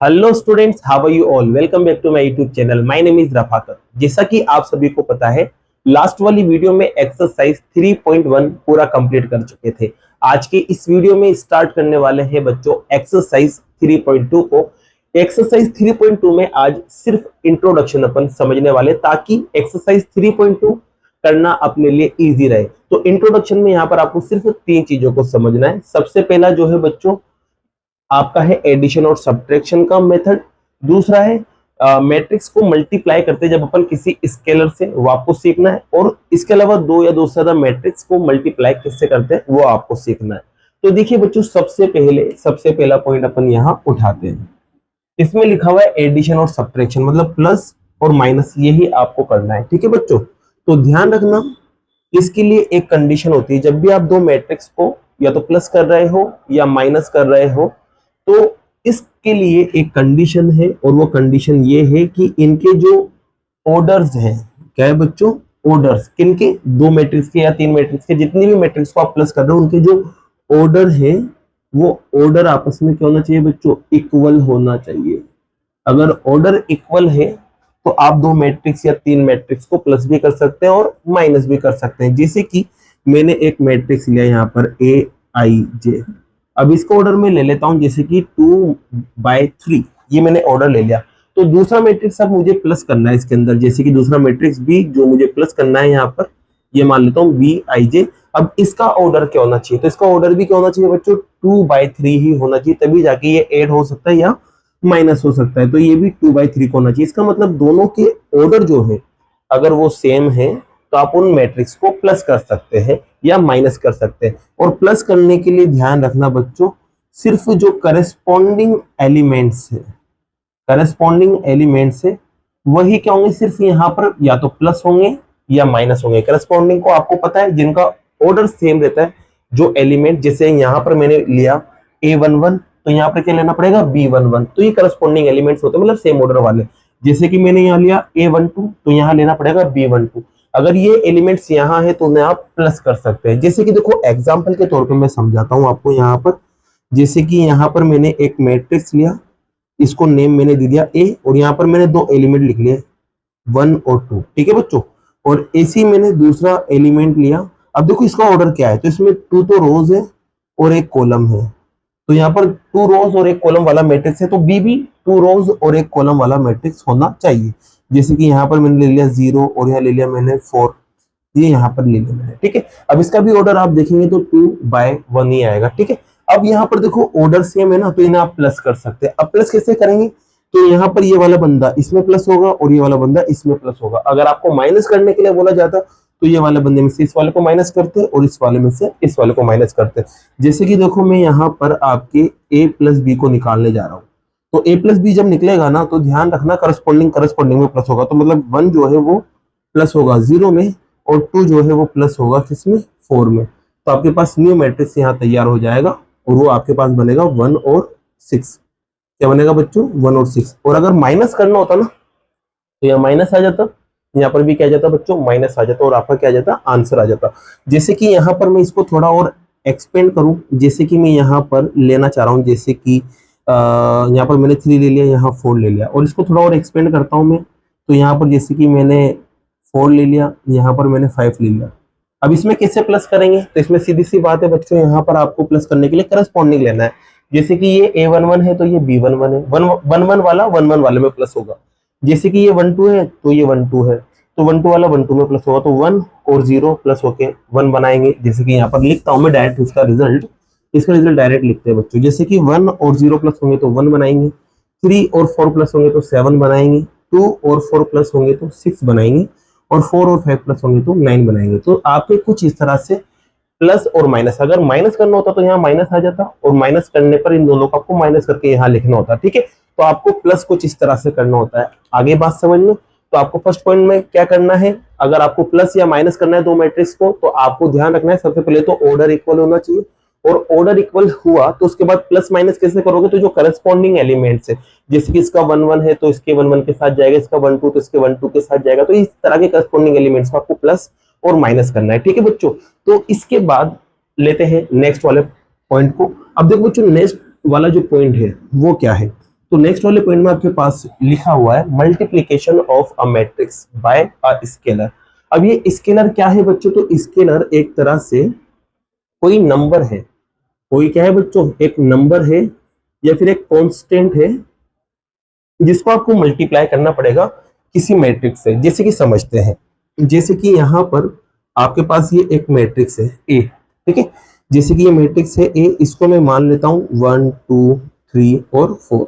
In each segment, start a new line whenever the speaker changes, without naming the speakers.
Hello students, how are you all. Welcome back to my YouTube channel. My name is Rafaqat. जैसा कि आप सभी को पता है, लास्ट वाली वीडियो में एक्सरसाइज 3.1 पूरा कंप्लीट कर चुके थे। आज के इस वीडियो में स्टार्ट करने वाले हैं बच्चों एक्सरसाइज 3.2 को। एक्सरसाइज 3.2 में आज सिर्फ इंट्रोडक्शन अपन समझने वाले, ताकि एक्सरसाइज 3.2 करना अपने लिए इजी रहे। तो इंट्रोडक्शन में यहाँ पर आपको सिर्फ तीन चीजों को समझना है। सबसे पहला जो है बच्चों आपका है एडिशन और सब्ट्रैक्शन का मेथड। दूसरा है मैट्रिक्स को मल्टीप्लाई करते जब अपन किसी स्केलर से, वो आपको सीखना है। और इसके अलावा दो या दो से ज्यादा मैट्रिक्स को मल्टीप्लाई किससे करते हैं वो आपको सीखना है। तो देखिए बच्चों, सबसे पहला पॉइंट अपन यहाँ उठाते हैं। इसमें लिखा हुआ है एडिशन और सब्ट्रैक्शन, मतलब प्लस और माइनस, यही आपको करना है। ठीक है बच्चों, तो ध्यान रखना इसके लिए एक कंडीशन होती है। जब भी आप दो मैट्रिक्स को या तो प्लस कर रहे हो या माइनस कर रहे हो, तो इसके लिए एक कंडीशन है, और वो कंडीशन ये है कि इनके जो ऑर्डर्स हैं, क्या है बच्चों, ऑर्डर्स किनके, दो मैट्रिक्स के या तीन मैट्रिक्स के, जितनी भी मैट्रिक्स को आप प्लस कर रहे हो उनके जो ऑर्डर है, वो ऑर्डर आपस में क्या होना चाहिए बच्चों, इक्वल होना चाहिए। अगर ऑर्डर इक्वल है तो आप दो मैट्रिक्स या तीन मैट्रिक्स को प्लस भी कर सकते हैं और माइनस भी कर सकते हैं। जैसे कि मैंने एक मैट्रिक्स लिया यहाँ पर AIJ। अब इसको ऑर्डर में ले लेता हूं, जैसे कि 2/3, ये मैंने ऑर्डर ले लिया। तो दूसरा मैट्रिक्स अब मुझे प्लस करना है इसके अंदर, जैसे कि दूसरा मैट्रिक्स भी जो मुझे प्लस करना है यहाँ पर, ये मान लेता हूँ BIJ। अब इसका ऑर्डर क्या होना चाहिए, तो इसका ऑर्डर भी क्या होना चाहिए बच्चों, 2/3 ही होना चाहिए, तभी जाके ये ऐड हो सकता है या माइनस हो सकता है। तो ये भी 2/3 को होना चाहिए। इसका मतलब दोनों के ऑर्डर जो है अगर वो सेम है तो आप उन मैट्रिक्स को प्लस कर सकते हैं या माइनस कर सकते हैं। और प्लस करने के लिए ध्यान रखना बच्चों, सिर्फ जो करस्पॉन्डिंग एलिमेंट्स है वही क्या होंगे, सिर्फ यहाँ पर या तो प्लस होंगे या माइनस होंगे। करस्पॉन्डिंग को आपको पता है, जिनका ऑर्डर सेम रहता है जो एलिमेंट, जैसे यहाँ पर मैंने लिया A11, तो यहाँ पर क्या लेना पड़ेगा, B11। तो ये करस्पॉन्डिंग एलिमेंट्स होते हैं, मतलब सेम ऑर्डर वाले। जैसे कि मैंने यहाँ लिया A12, तो यहाँ लेना पड़ेगा B12। अगर ये एलिमेंट्स यहाँ है तो उन्हें आप प्लस कर सकते हैं। जैसे कि देखो एग्जांपल के तौर पे मैं समझाता हूँ आपको यहाँ पर। जैसे कि यहाँ पर मैंने एक मैट्रिक्स लिया, इसको नेम मैंने दे दिया A, और यहाँ पर मैंने दो एलिमेंट लिख लिए 1 और 2। ठीक है बच्चों, और ऐसे ही मैंने दूसरा एलिमेंट लिया। अब देखो इसका ऑर्डर क्या है, तो इसमें 2 तो रोज है और एक कॉलम है, तो यहाँ पर 2 रोज और एक कॉलम वाला मैट्रिक्स है, तो बी भी 2 रोज और एक कॉलम वाला मैट्रिक्स होना चाहिए। जैसे कि यहाँ पर मैंने ले लिया 0 और यहाँ ले लिया मैंने 4, ये यहाँ पर ले लिया मैंने। ठीक है, अब इसका भी ऑर्डर आप देखेंगे तो 2/1 ही आएगा। ठीक है, अब यहाँ पर देखो ऑर्डर सेम है ना, तो इन्हें आप प्लस कर सकते हैं। अब प्लस कैसे करेंगे, तो यहाँ पर ये वाला बंदा इसमें प्लस होगा और ये वाला बंदा इसमें प्लस होगा। अगर आपको माइनस करने के लिए बोला जाता तो ये वाले बंदे में से इस वाले को माइनस करते और इस वाले में से इस वाले को माइनस करते। जैसे कि देखो मैं यहाँ पर आपके A प्लस बी को निकालने जा रहा हूँ, तो A प्लस बी जब निकलेगा ना, तो ध्यान रखना करस्पॉन्डिंग में प्लस होगा। तो मतलब 1 जो है वो प्लस होगा 0 में, और 2 जो है वो प्लस होगा किसमें, 4 में। तो आपके पास न्यू मैट्रिक्स यहाँ तैयार हो जाएगा, और वो आपके पास बनेगा 1 और 6। क्या बनेगा बच्चों, 1 और 6। और अगर माइनस करना होता ना, तो यहाँ माइनस आ जाता, यहाँ पर भी क्या जाता बच्चों, माइनस आ जाता, और आपका क्या जाता, आंसर आ जाता। जैसे कि यहाँ पर मैं इसको थोड़ा और एक्सपेंड करूं, जैसे कि मैं यहाँ पर लेना चाह रहा हूँ, जैसे कि यहाँ पर मैंने 3 ले लिया, यहाँ 4 ले लिया, और इसको थोड़ा और एक्सपेंड करता हूँ मैं। तो यहाँ पर जैसे कि मैंने 4 ले लिया, यहाँ पर मैंने 5 ले लिया। अब इसमें कैसे प्लस करेंगे, तो इसमें सीधी सी बात है बच्चों, यहाँ पर आपको प्लस करने के लिए करस्पॉन्डिंग लेना है। जैसे कि ये A11 है तो ये B11 है, 1 वाला 1 वाले में प्लस होगा। जैसे कि ये 1 2 है तो ये 1 2 है, तो 1 2 वाला 1 2 में प्लस होगा, तो 1 और 0 प्लस होके 1 बनाएंगे। जैसे कि यहाँ पर लिखता हूँ मैं डायरेक्ट इसका रिजल्ट डायरेक्ट लिखते हैं बच्चों। जैसे कि 1 और 0 प्लस होंगे तो 1 बनाएंगे, 3 और 4 प्लस होंगे तो 7 बनाएंगे, 2 और 4 प्लस होंगे तो 6 बनाएंगे, और 4 और 5 प्लस होंगे तो 9 बनाएंगे। तो आपके कुछ इस तरह से प्लस और माइनस, अगर माइनस करना होता तो यहाँ माइनस आ जाता, और माइनस करने पर इन दोनों को आपको माइनस करके यहाँ लिखना होता। ठीक है, तो आपको प्लस कुछ इस तरह से करना होता है। आगे बात समझ में, तो आपको फर्स्ट पॉइंट में क्या करना है, अगर आपको प्लस या माइनस करना है दो मैट्रिक्स को, तो आपको ध्यान रखना है सबसे पहले तो ऑर्डर इक्वल होना चाहिए। और ऑर्डर इक्वल हुआ तो उसके बाद प्लस माइनस कैसे करोगे, तो जो करस्पॉन्डिंग एलिमेंट्स है, जैसे कि इसका 1 1 है तो इसके 1 1 के साथ जाएगा, इसका 1 2 तो इसके 1 2 के साथ जाएगा। तो इस तरह के करस्पॉन्डिंग एलिमेंट्स को आपको प्लस और माइनस करना है। ठीक है बच्चों, तो इसके बाद लेते हैं नेक्स्ट वाले पॉइंट को। अब देखो बच्चों, नेक्स्ट वाला जो पॉइंट है वो क्या है, तो नेक्स्ट वाले पॉइंट में आपके पास लिखा हुआ है multiplication of a matrix bye a scalar. अब ये स्केलर क्या है बच्चों? तो स्केलर एक तरह से कोई नंबर है, कोई क्या है बच्चों? एक नंबर है या फिर एक कांस्टेंट है जिसको आपको मल्टीप्लाई करना पड़ेगा किसी मैट्रिक्स से। जैसे कि समझते हैं, जैसे कि यहाँ पर आपके पास ये एक मैट्रिक्स है ए, ठीक है। जैसे कि ये मैट्रिक्स है ए, इसको मैं मान लेता हूँ 1 2 3 और 4,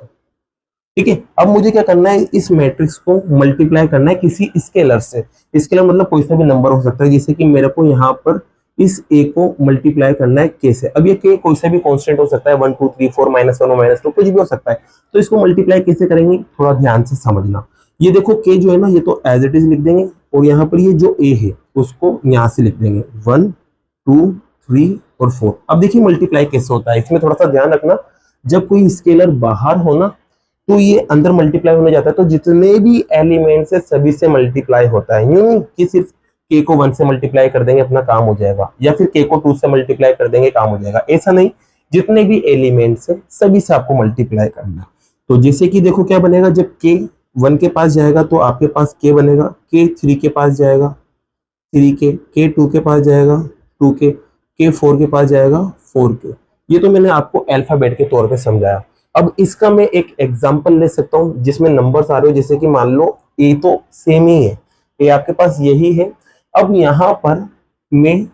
ठीक है। अब मुझे क्या करना है? इस मैट्रिक्स को मल्टीप्लाई करना है किसी स्केलर से। स्केलर मतलब कोई सा भी नंबर हो सकता है। जैसे कि मेरे को यहाँ पर इस ए को मल्टीप्लाई करना है के से। अब ये के कोई सा भी कांस्टेंट हो सकता है, 1 2 3 4 -1 और -2 कुछ भी हो सकता है। तो इसको मल्टीप्लाई कैसे करेंगे, थोड़ा ध्यान से समझना। ये देखो के जो है ना, ये तो एज इट इज लिख देंगे, और यहाँ पर ये जो ए है उसको यहाँ से लिख देंगे 1 2 3 और 4। अब देखिए मल्टीप्लाई कैसे होता है, इसमें थोड़ा सा ध्यान रखना। जब कोई स्केलर बाहर हो ना, तो ये अंदर मल्टीप्लाई होने जाता है, तो जितने भी एलिमेंट्स है सभी से मल्टीप्लाई होता है। यूं नहीं कि सिर्फ के को 1 से मल्टीप्लाई कर देंगे अपना काम हो जाएगा, या फिर के को 2 से मल्टीप्लाई कर देंगे काम हो जाएगा, ऐसा नहीं। जितने भी एलिमेंट्स है सभी से आपको मल्टीप्लाई करना। तो जैसे कि देखो क्या बनेगा, जब के 1 के पास जाएगा तो आपके पास के बनेगा, के 3 के पास जाएगा 3 के 2 के पास जाएगा 2 के 4 के पास जाएगा 4 के। ये तो मैंने आपको अल्फाबेट के तौर पे समझाया। अब इसका मैं एक एग्जांपल ले सकता हूँ जिसमें नंबर्स आ रहे हो। जैसे कि मान लो ए तो सेम ही है, ए आपके पास यही है। अब यहाँ पर मैं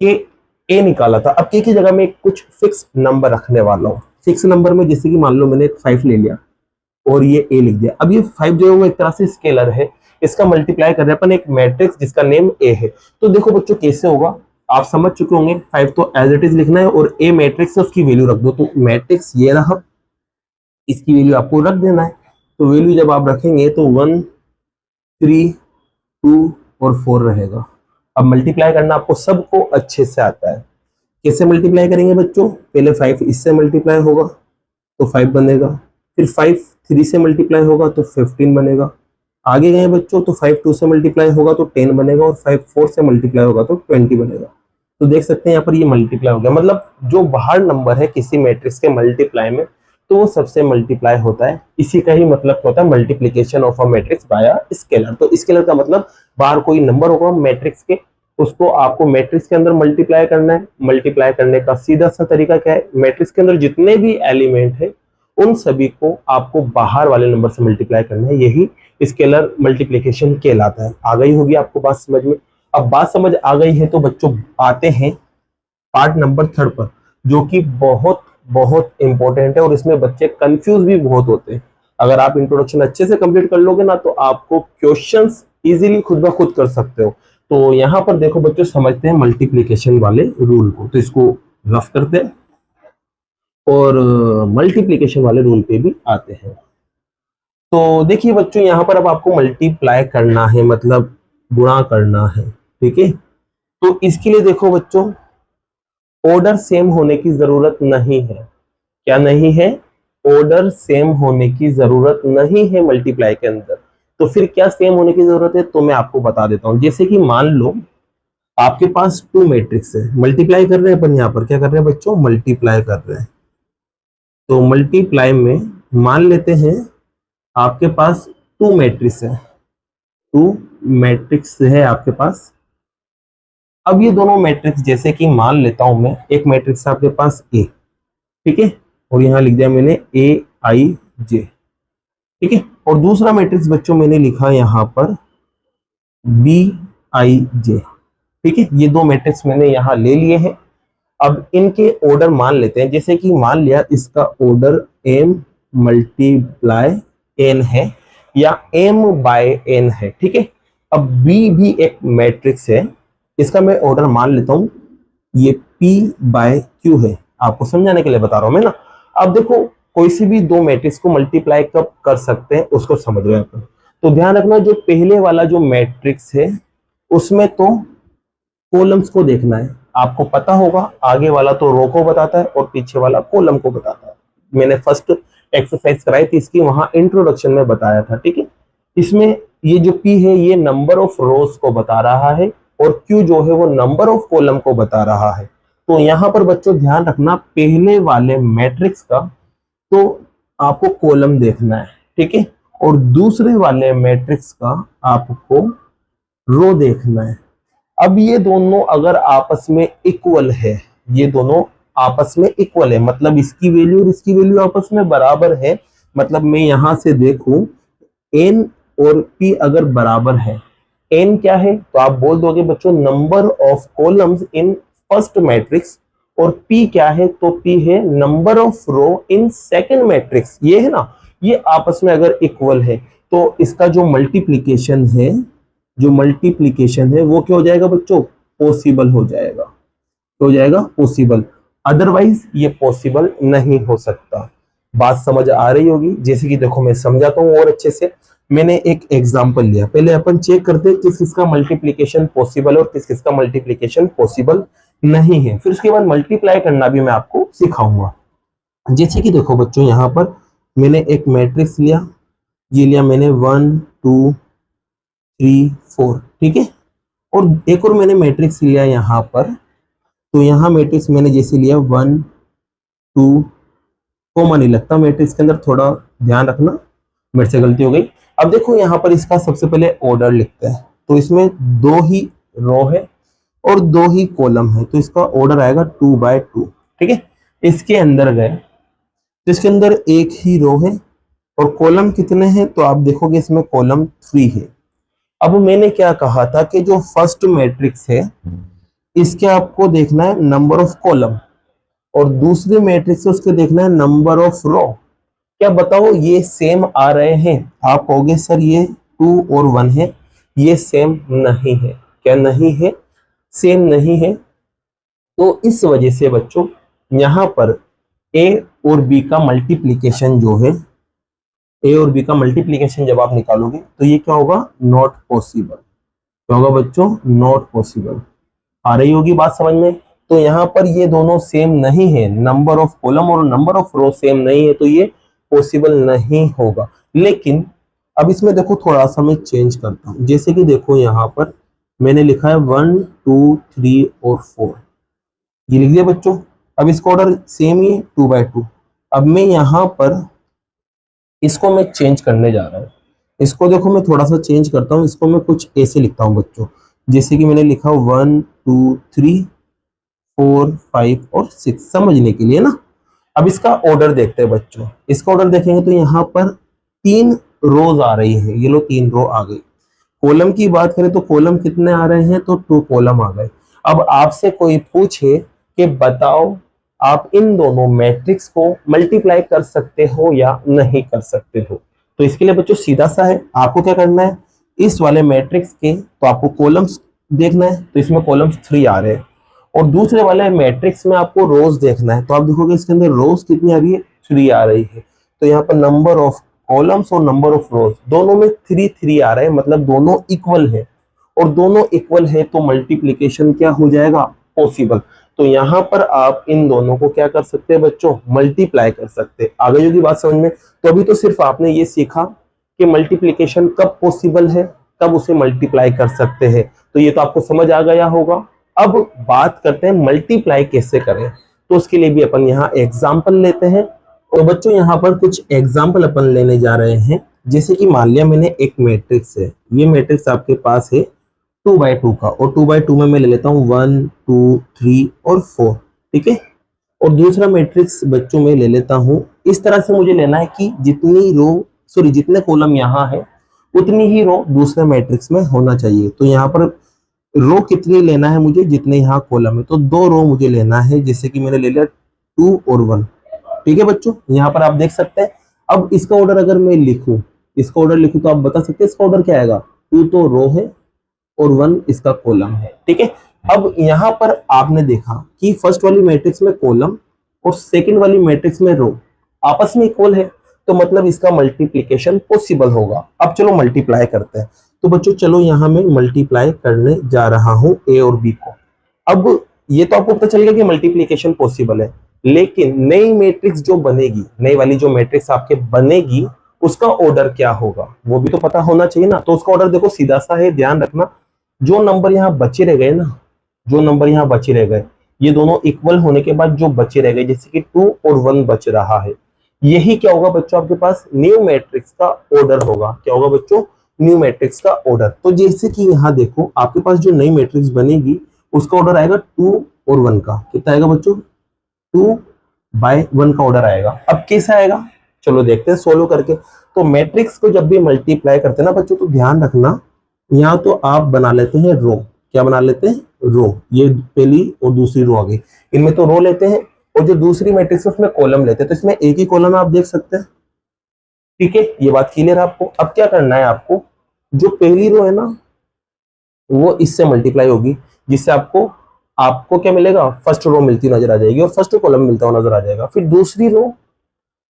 के ए निकाला था, अब के की जगह में कुछ फिक्स नंबर रखने वाला हूँ। फिक्स नंबर में जैसे कि मान लो मैंने 5 ले लिया और ये ए लिख दिया। अब ये 5 जो है वो एक तरह से स्केलर है, इसका मल्टीप्लाई कर रहे हैं अपन एक मैट्रिक्स जिसका नेम ए है। तो देखो बच्चों कैसे होगा, आप समझ चुके होंगे। 5 तो एज इट इज लिखना है और ए मैट्रिक्स है, उसकी वैल्यू रख दो। तो मैट्रिक्स ये रहा, इसकी वैल्यू आपको रख देना है। तो वैल्यू जब आप रखेंगे तो 1 3 2 और 4 रहेगा। अब मल्टीप्लाई करना आपको सबको अच्छे से आता है। कैसे मल्टीप्लाई करेंगे बच्चों? पहले 5 इससे मल्टीप्लाई होगा तो 5 बनेगा, फिर 5 3 से मल्टीप्लाई होगा तो 15 बनेगा। आगे गए बच्चों तो 5 2 से मल्टीप्लाई होगा तो 10 बनेगा, और 5 4 से मल्टीप्लाई होगा तो 20 बनेगा। तो देख सकते हैं यहाँ पर ये मल्टीप्लाई हो गया। मतलब जो बाहर नंबर है किसी मैट्रिक्स के मल्टीप्लाई में, तो वो सबसे मल्टीप्लाई होता है। इसी का ही मतलब होता है multiplication of a matrix bye a scalar. तो स्केलर का मतलब बाहर कोई नंबर होगा मैट्रिक्स के, उसको आपको मैट्रिक्स के अंदर मल्टीप्लाई करना है। मल्टीप्लाई करने का सीधा सा तरीका क्या है? मैट्रिक्स के अंदर जितने भी एलिमेंट है उन सभी को आपको बाहर वाले नंबर से मल्टीप्लाई करना है, यही स्केलर मल्टीप्लिकेशन कहलाता है। आ गई होगी आपको बात समझ में? अब बात समझ आ गई है तो बच्चों आते हैं पार्ट नंबर 3 पर, जो कि बहुत बहुत इंपॉर्टेंट है और इसमें बच्चे कंफ्यूज भी बहुत होते हैं। अगर आप इंट्रोडक्शन अच्छे से कंप्लीट कर लोगे ना, तो आपको क्वेश्चंस इजीली खुद ब खुद कर सकते हो। तो यहाँ पर देखो बच्चों, समझते हैं मल्टीप्लिकेशन वाले रूल को। तो इसको रफ करते हैं और मल्टीप्लिकेशन वाले रूल पे भी आते हैं। तो देखिए बच्चों, यहाँ पर अब आपको मल्टीप्लाई करना है, मतलब गुणा करना है, ठीक है। तो इसके लिए देखो बच्चों, ऑर्डर सेम होने की जरूरत नहीं है। क्या नहीं है? ऑर्डर सेम होने की जरूरत नहीं है मल्टीप्लाई के अंदर। तो फिर क्या सेम होने की जरूरत है? तो मैं आपको बता देता हूं। जैसे कि मान लो आपके पास 2 मैट्रिक्स है, मल्टीप्लाई कर रहे हैं अपन। यहाँ पर क्या कर रहे हैं बच्चों? मल्टीप्लाई कर रहे हैं। तो मल्टीप्लाई में मान लेते हैं आपके पास 2 मैट्रिक्स है, 2 मैट्रिक्स है आपके पास। अब ये दोनों मैट्रिक्स, जैसे कि मान लेता हूं मैं, एक मैट्रिक्स आपके पास ए, ठीक है, और यहां लिख दिया मैंने ए आई जे, ठीक है। और दूसरा मैट्रिक्स बच्चों मैंने लिखा यहां पर बी आई जे, ठीक है। ये दो मैट्रिक्स मैंने यहां ले लिए हैं। अब इनके ऑर्डर मान लेते हैं। जैसे कि मान लिया इसका ऑर्डर m मल्टीप्लाई n है या m बाय n है, ठीक है। अब b भी एक मैट्रिक्स है, इसका मैं ऑर्डर मान लेता हूं, ये p बाय q है। आपको समझाने के लिए बता रहा हूं मैं ना। अब देखो, कोई सी भी दो मैट्रिक्स को मल्टीप्लाई कब कर सकते हैं उसको समझ रहे हैं। तो ध्यान रखना, जो पहले वाला जो मैट्रिक्स है उसमें तो कॉलम्स को देखना है। आपको पता होगा, आगे वाला तो रो को बताता है और पीछे वाला कॉलम को बताता है। मैंने फर्स्ट एक्सरसाइज कराई थी इसकी, वहां इंट्रोडक्शन में बताया था, ठीक है। इसमें ये जो P है ये नंबर ऑफ रोज को बता रहा है और Q जो है वो नंबर ऑफ कॉलम को बता रहा है। तो यहाँ पर बच्चों ध्यान रखना, पहले वाले मैट्रिक्स का तो आपको कॉलम देखना है, ठीक है, और दूसरे वाले मैट्रिक्स का आपको रो देखना है। अब ये दोनों अगर आपस में इक्वल है, ये दोनों आपस में इक्वल है, मतलब इसकी वैल्यू और इसकी वैल्यू आपस में बराबर है, मतलब मैं यहां से देखूं एन और पी अगर बराबर है, एन क्या है तो आप बोल दोगे बच्चों number of columns in first matrix, और पी क्या है तो पी है number of row in second matrix, ये है ना, ये आपस में अगर इक्वल है तो इसका जो मल्टीप्लिकेशन है, जो मल्टीप्लिकेशन है वो क्या हो जाएगा बच्चों, पॉसिबल हो जाएगा, तो हो जाएगा पॉसिबल, अदरवाइज ये पॉसिबल नहीं हो सकता। बात समझ आ रही होगी, जैसे कि देखो मैं समझाता हूं और अच्छे से। मैंने एक एग्जांपल लिया, पहले अपन चेक करते हैं किस किसका मल्टीप्लिकेशन पॉसिबल और किस किसका मल्टीप्लिकेशन पॉसिबल नहीं है, फिर उसके बाद मल्टीप्लाई करना भी मैं आपको सिखाऊंगा। जैसे कि देखो बच्चों यहाँ पर मैंने एक मैट्रिक्स लिया, ये लिया मैंने 1 2 3 4, ठीक है, और एक और मैंने मैट्रिक्स लिया यहाँ पर, तो यहाँ मैट्रिक्स मैंने जैसे लिया 1 2, कॉमा नहीं लगता मैट्रिक्स के अंदर, थोड़ा ध्यान रखना, मेरे से गलती हो गई। अब देखो यहाँ पर इसका सबसे पहले ऑर्डर लिखते हैं, तो इसमें 2 ही रो है और 2 ही कॉलम है, तो इसका ऑर्डर आएगा 2 बाय 2, ठीक है। इसके अंदर गए तो इसके अंदर एक ही रो है और कॉलम कितने हैं, तो आप देखोगे इसमें कॉलम 3 है। अब मैंने क्या कहा था कि जो फर्स्ट मैट्रिक्स है इसके आपको देखना है नंबर ऑफ कॉलम, और दूसरे मैट्रिक्स से उसके देखना है नंबर ऑफ रो। क्या बताओ ये सेम आ रहे हैं, आप कहोगे सर ये 2 और 1 है, ये सेम नहीं है, क्या नहीं है, सेम नहीं है। तो इस वजह से बच्चों यहां पर ए और बी का मल्टीप्लिकेशन जो है, ए और बी का मल्टीप्लिकेशन जब आप निकालोगे तो ये क्या होगा, नॉट पॉसिबल, क्या होगा बच्चों, नॉट पॉसिबल। आ रही होगी बात समझ में। तो यहाँ पर ये दोनों सेम नहीं है, नंबर ऑफ कॉलम और नंबर ऑफ रो सेम नहीं है, तो ये पॉसिबल नहीं होगा। लेकिन अब इसमें देखो थोड़ा सा मैं चेंज करता हूं, जैसे कि देखो यहाँ पर मैंने लिखा है 1 2 3 और 4, ये लिख दिया बच्चों। अब इसका ऑर्डर सेम ही है 2 बाय 2। अब मैं यहाँ पर इसको मैं चेंज करने जा रहा हूँ, इसको देखो मैं थोड़ा सा चेंज करता हूँ, इसको मैं कुछ ऐसे लिखता हूँ बच्चों, जैसे कि मैंने लिखा 1 2 3 4 5 और 6 समझने के लिए ना। अब इसका ऑर्डर देखते हैं बच्चों, इसका ऑर्डर देखेंगे तो यहाँ पर 3 रोज आ रही है, ये लो 3 रो आ गई। कॉलम की बात करें तो कॉलम कितने आ रहे हैं, तो 2 कॉलम आ गए। अब आपसे कोई पूछे कि बताओ आप इन दोनों मैट्रिक्स को मल्टीप्लाई कर सकते हो या नहीं कर सकते हो, तो इसके लिए बच्चों सीधा सा है, आपको क्या करना है, इस वाले मैट्रिक्स के तो आपको कॉलम्स देखना है, तो इसमें कॉलम्स 3 आ रहे हैं, और दूसरे वाले मैट्रिक्स में आपको रोज देखना है, तो आप देखोगे इसके अंदर रोज कितनी आ रही है, 3 आ रही है। तो यहाँ पर नंबर ऑफ कॉलम्स और नंबर ऑफ रोज दोनों में 3 3 आ रहे हैं, मतलब दोनों इक्वल है, और दोनों इक्वल है तो मल्टीप्लिकेशन क्या हो जाएगा, पॉसिबल। तो यहाँ पर आप इन दोनों को क्या कर सकते हैं बच्चों, मल्टीप्लाई कर सकते हैं। आ गई होगी बात समझ में। तो अभी तो सिर्फ आपने ये सीखा कि मल्टीप्लिकेशन कब पॉसिबल है, कब उसे मल्टीप्लाई कर सकते हैं, तो ये तो आपको समझ आ गया होगा। अब बात करते हैं मल्टीप्लाई कैसे करें, तो उसके लिए भी अपन यहाँ एग्जाम्पल लेते हैं। तो बच्चों यहाँ पर कुछ एग्जाम्पल अपन लेने जा रहे हैं, जैसे कि मान लिया मैंने एक मैट्रिक्स है, ये मैट्रिक्स आपके पास है 2 बाय 2 का, और 2 बाय 2 में मैं ले लेता हूँ 1 2 3 और 4, ठीक है। और दूसरा मैट्रिक्स बच्चों में ले लेता हूँ, इस तरह से मुझे लेना है कि जितनी रो सॉरी जितने कॉलम यहाँ है उतनी ही रो दूसरे मैट्रिक्स में होना चाहिए। तो यहाँ पर रो कितनी लेना है मुझे, जितने यहाँ कॉलम है, तो 2 रो मुझे लेना है, जैसे कि मैंने ले लिया 2 और 1, ठीक है बच्चों। यहाँ पर आप देख सकते हैं। अब इसका ऑर्डर अगर मैं लिखूं, इसका ऑर्डर लिखूं तो आप बता सकते हैं इसका ऑर्डर क्या आएगा, 2 तो रो है और 1 इसका कॉलम है, ठीक है। अब यहाँ पर आपने देखा कि फर्स्ट वाली मैट्रिक्स में कॉलम और सेकंड वाली मैट्रिक्स में रो आपस में इक्वल है, तो मतलब इसका मल्टीप्लिकेशन पॉसिबल होगा। अब चलो मल्टीप्लाई करते हैं। तो बच्चों चलो यहाँ मैं मल्टीप्लाई करने जा रहा हूँ ए और बी को। अब ये तो आपको पता चल गया कि मल्टीप्लिकेशन पॉसिबल है, लेकिन नई मैट्रिक्स जो बनेगी, नई वाली जो मैट्रिक्स आपके बनेगी, उसका ऑर्डर क्या होगा वो भी तो पता होना चाहिए ना। तो उसका ऑर्डर देखो सीधा सा है, ध्यान रखना, जो नंबर यहाँ बचे रह गए ना, जो नंबर यहाँ बचे रह गए, ये दोनों इक्वल होने के बाद जो बचे रह गए, जैसे कि 2 और 1 बच रहा है, यही क्या होगा बच्चों, आपके पास न्यू मैट्रिक्स का ऑर्डर होगा। क्या होगा बच्चों, न्यू मैट्रिक्स का ऑर्डर। तो जैसे कि यहाँ देखो आपके पास जो नई मैट्रिक्स बनेगी उसका ऑर्डर आएगा 2 और 1 का। कितना आएगा बच्चों, 2/1 का ऑर्डर आएगा। अब कैसा आएगा, चलो देखते हैं सोल्व करके। तो मैट्रिक्स को जब भी मल्टीप्लाई करते हैं ना बच्चों, तो ध्यान रखना यहाँ तो आप बना लेते हैं रो। क्या बना लेते हैं, रो। ये पहली और दूसरी रो आ गई, इनमें तो रो लेते हैं, और जो दूसरी मैट्रिक्स है उसमें कॉलम लेते हैं। तो इसमें एक ही कॉलम आप देख सकते हैं। ठीक है, ये बात क्लियर है आपको। अब क्या करना है आपको, जो पहली रो है ना वो इससे मल्टीप्लाई होगी, जिससे आपको आपको क्या मिलेगा, फर्स्ट रो मिलती नजर आ जाएगी और फर्स्ट कॉलम मिलता हुआ नजर आ जाएगा। फिर दूसरी रो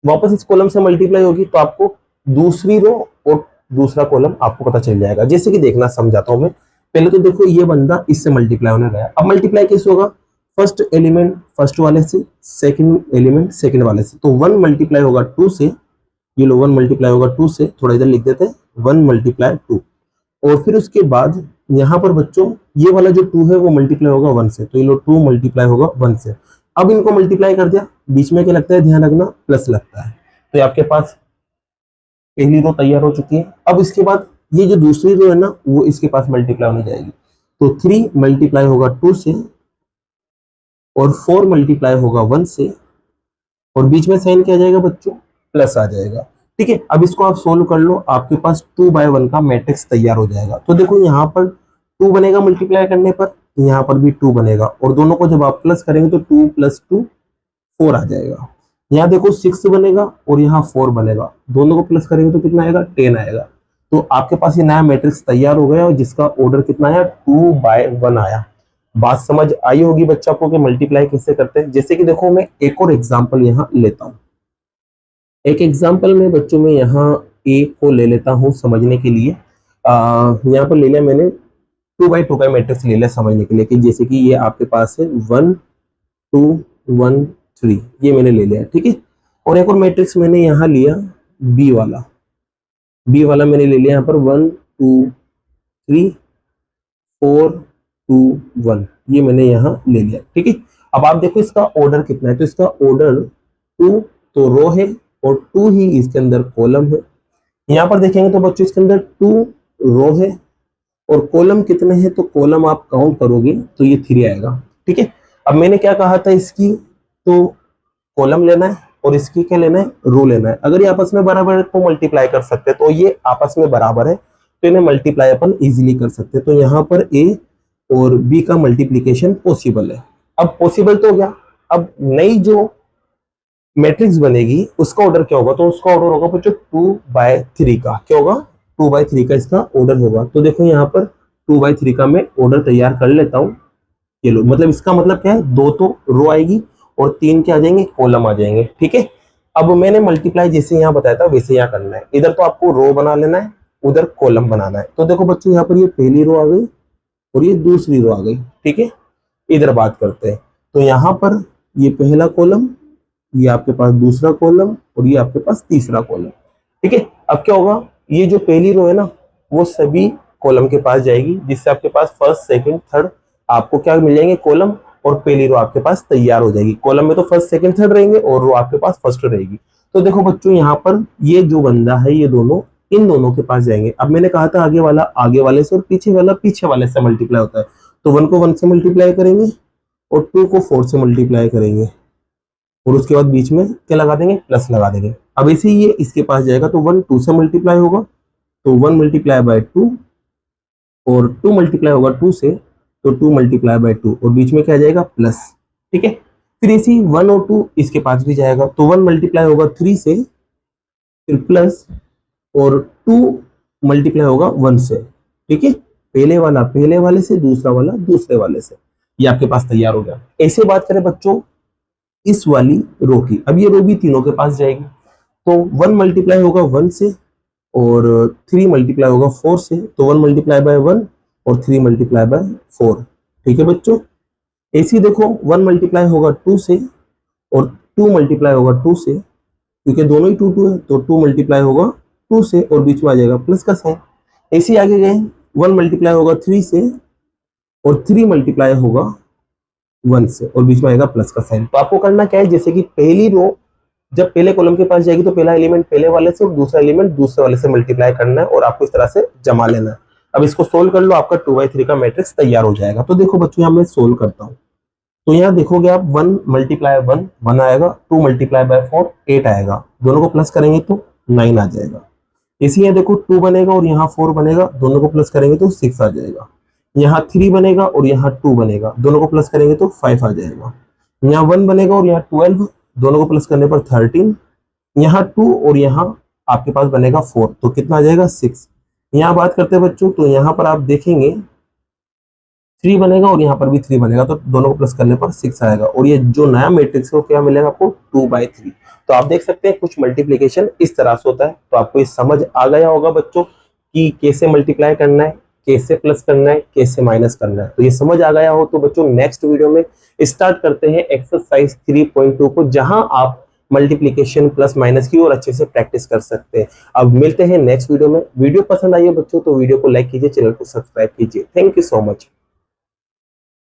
वापस इस कॉलम से मल्टीप्लाई होगी, तो आपको दूसरी रो और दूसरा कॉलम आपको पता चल जाएगा। जैसे कि देखना, समझाता हूं मैं। पहले तो देखो ये बंदा इससे मल्टीप्लाई होने गया। अब मल्टीप्लाई कैसे होगा, फर्स्ट एलिमेंट फर्स्ट वाले से, सेकंड एलिमेंट सेकंड वाले से। तो 1 मल्टीप्लाई होगा 2 से, ये लो 1 मल्टीप्लाई होगा 2 से, थोड़ा इधर लिख देते हैं 1 मल्टीप्लाई 2। और फिर उसके बाद यहाँ पर बच्चों ये वाला जो 2 है वो मल्टीप्लाई होगा 1 से, तो ये लो 2 मल्टीप्लाई होगा 1 से। अब इनको मल्टीप्लाई कर दिया, बीच में क्या लगता है, ध्यान रखना, प्लस लगता है। तो ये आपके पास पहली रो तैयार हो चुकी है। अब इसके बाद ये जो दूसरी रो है ना वो इसके पास मल्टीप्लाई होने जाएगी। तो 3 मल्टीप्लाई होगा 2 से, और 4 मल्टीप्लाई होगा 1 से, और बीच में साइन क्या आ जाएगा बच्चों, प्लस आ जाएगा। ठीक है, अब इसको आप सोल्व कर लो, आपके पास 2/1 का मैट्रिक्स तैयार हो जाएगा। तो देखो यहाँ पर 2 बनेगा मल्टीप्लाई करने पर, यहाँ पर भी 2 बनेगा, और दोनों को जब आप प्लस करेंगे तो 2 + 2 4 आ जाएगा। यहाँ देखो 6 बनेगा और यहाँ 4 बनेगा, दोनों को प्लस करेंगे तो कितना आएगा, 10 आएगा। तो आपके पास ये नया मैट्रिक्स तैयार हो गया, और जिसका ऑर्डर कितना आया, 2/1 आया। बात समझ आई होगी बच्चा आपको कि मल्टीप्लाई कैसे करते हैं। जैसे कि देखो मैं एक और एग्जांपल यहाँ लेता हूँ। एक एग्जांपल में बच्चों में यहाँ ए को ले लेता हूँ समझने के लिए। यहाँ पर ले लिया मैंने 2/2 का मैट्रिक्स ले लिया समझने के लिए, कि जैसे कि ये आपके पास है 1 2 1 3, ये मैंने ले लिया। ठीक है, और एक और मैट्रिक्स मैंने यहाँ लिया बी वाला। बी वाला मैंने ले लिया यहाँ पर 1 2 3 4 2 1, ये मैंने यहाँ ले लिया। ठीक है, अब आप देखो इसका ऑर्डर कितना है। तो इसका ऑर्डर 2 तो रो है, और 2 ही इसके अंदर कॉलम है। यहाँ पर देखेंगे तो बच्चों इसके अंदर 2 रो है, और कॉलम कितने हैं, तो कॉलम आप काउंट करोगे तो ये 3 आएगा। ठीक है, अब मैंने क्या कहा था, इसकी तो कॉलम लेना है और इसकी क्या लेना है, रो लेना है। अगर ये आपस में बराबर है तो मल्टीप्लाई कर सकते हैं, तो ये आपस में बराबर है तो इन्हें मल्टीप्लाई अपन इजीली कर सकते हैं। तो यहाँ पर ए और बी का मल्टीप्लीकेशन पॉसिबल है। अब पॉसिबल तो हो गया, अब नई जो मैट्रिक्स बनेगी उसका ऑर्डर क्या होगा, तो उसका ऑर्डर होगा बच्चों 2/3 का। क्या होगा, 2/3 का इसका ऑर्डर होगा। तो देखो यहाँ पर 2/3 का मैं ऑर्डर तैयार कर लेता हूँ। ये लो, मतलब इसका मतलब क्या है, 2 तो रो आएगी और 3 क्या आ जाएंगे, कॉलम आ जाएंगे। ठीक है, अब मैंने मल्टीप्लाई जैसे यहाँ बताया था वैसे यहाँ करना है। इधर तो आपको रो बना लेना है, उधर कॉलम बनाना है। तो देखो बच्चों यहाँ पर ये पहली रो आ गई और ये दूसरी रो आ गई। ठीक है, इधर बात करते हैं। तो यहाँ पर ये पहला कॉलम, ये आपके पास दूसरा कॉलम, और ये आपके पास तीसरा कॉलम। ठीक है, अब क्या होगा, ये जो पहली रो है ना वो सभी कॉलम के पास जाएगी, जिससे आपके पास फर्स्ट सेकंड थर्ड आपको क्या मिल जाएंगे, कॉलम, और पहली रो आपके पास तैयार हो जाएगी। कॉलम में तो फर्स्ट सेकंड थर्ड रहेंगे और रो आपके पास फर्स्ट रहेगी। तो देखो बच्चों यहाँ पर ये जो बंदा है ये दोनों इन दोनों के पास जाएंगे। अब मैंने कहा था आगे वाला आगे वाले से और पीछे वाला पीछे वाले से मल्टीप्लाई होता है। तो 1 को 1 से मल्टीप्लाई करेंगे और 2 को 4 से मल्टीप्लाई करेंगे, और उसके बाद बीच में क्या लगा देंगे, प्लस लगा देंगे। अब ऐसे ही ये इसके पास जाएगा तो 1 2 से मल्टीप्लाई होगा, तो 1 मल्टीप्लाई बाय 2, और 2 मल्टीप्लाई होगा 2 से, तो 2 मल्टीप्लाई बाय 2, और बीच में क्या आ जाएगा, प्लस। ठीक है, फिर इसी 1 और 2 इसके पास भी जाएगा, तो 1 मल्टीप्लाई होगा 3 से, फिर प्लस, और 2 मल्टीप्लाई होगा 1 से। ठीक है, पहले वाला पहले वाले से, दूसरा वाला दूसरे वाले से, ये आपके पास तैयार हो गया। ऐसे बात करें बच्चों इस वाली रो की, अब ये रो भी तीनों के पास जाएगी। तो 1 मल्टीप्लाई होगा 1 से, और 3 मल्टीप्लाई होगा 4 से, तो 1 मल्टीप्लाई बाय 1 और 3 मल्टीप्लाई बाय 4। ठीक है बच्चों, ऐसे ही देखो 1 मल्टीप्लाई होगा 2 से, और 2 मल्टीप्लाई होगा 2 से, क्योंकि दोनों ही 2 2 है, तो 2 मल्टीप्लाई होगा 2 से, और बीच में आ जाएगा प्लस का साइन। ऐसे ही आगे गए 1 मल्टीप्लाई होगा 3 से, और 3 मल्टीप्लाई होगा 1 से, और बीच में आएगा प्लस का साइन। तो आपको करना क्या है, जैसे कि पहली रो जब पहले कॉलम के पास जाएगी तो पहला एलिमेंट पहले वाले से और दूसरा एलिमेंट दूसरे वाले से मल्टीप्लाई करना है और आपको इस तरह से जमा लेना है। अब इसको सोल्व कर लो, आपका 2/3 का मैट्रिक्स तैयार हो जाएगा। तो देखो बच्चों यहाँ मैं सोल्व करता हूँ, तो यहाँ देखोगे आप 1 मल्टीप्लाई 1 1 आएगा, 2 मल्टीप्लाई बाय 4 8 आएगा, दोनों को प्लस करेंगे तो 9 आ जाएगा। इसी यहाँ देखो 2 बनेगा और यहाँ 4 बनेगा, दोनों को प्लस करेंगे तो 6 आ जाएगा। यहाँ 3 बनेगा और यहाँ 2 बनेगा, दोनों को प्लस करेंगे तो 5 आ जाएगा। यहाँ 1 बनेगा और यहाँ 12, दोनों को प्लस करने पर 13। यहाँ 2 और यहाँ आपके पास बनेगा 4, तो कितना आ जाएगा 6। यहाँ बात करते हैं बच्चों, तो यहाँ पर आप देखेंगे 3 बनेगा और यहाँ पर भी 3 बनेगा, तो दोनों को प्लस करने पर 6 आएगा। और ये जो नया मैट्रिक्स है वो क्या मिलेगा आपको 2/3। तो आप देख सकते हैं कुछ मल्टीप्लिकेशन इस तरह से होता है। तो आपको ये समझ आ गया होगा बच्चों कि कैसे मल्टीप्लाई करना है, कैसे प्लस करना है, कैसे माइनस करना है। तो ये समझ आ गया हो तो बच्चों नेक्स्ट वीडियो में स्टार्ट करते हैं एक्सरसाइज 3.2 को, जहां आप मल्टीप्लिकेशन प्लस माइनस की और अच्छे से प्रैक्टिस कर सकते हैं। अब मिलते हैं नेक्स्ट वीडियो में। वीडियो पसंद आई है बच्चों तो वीडियो को लाइक कीजिए, चैनल को सब्सक्राइब कीजिए। Thank you so much.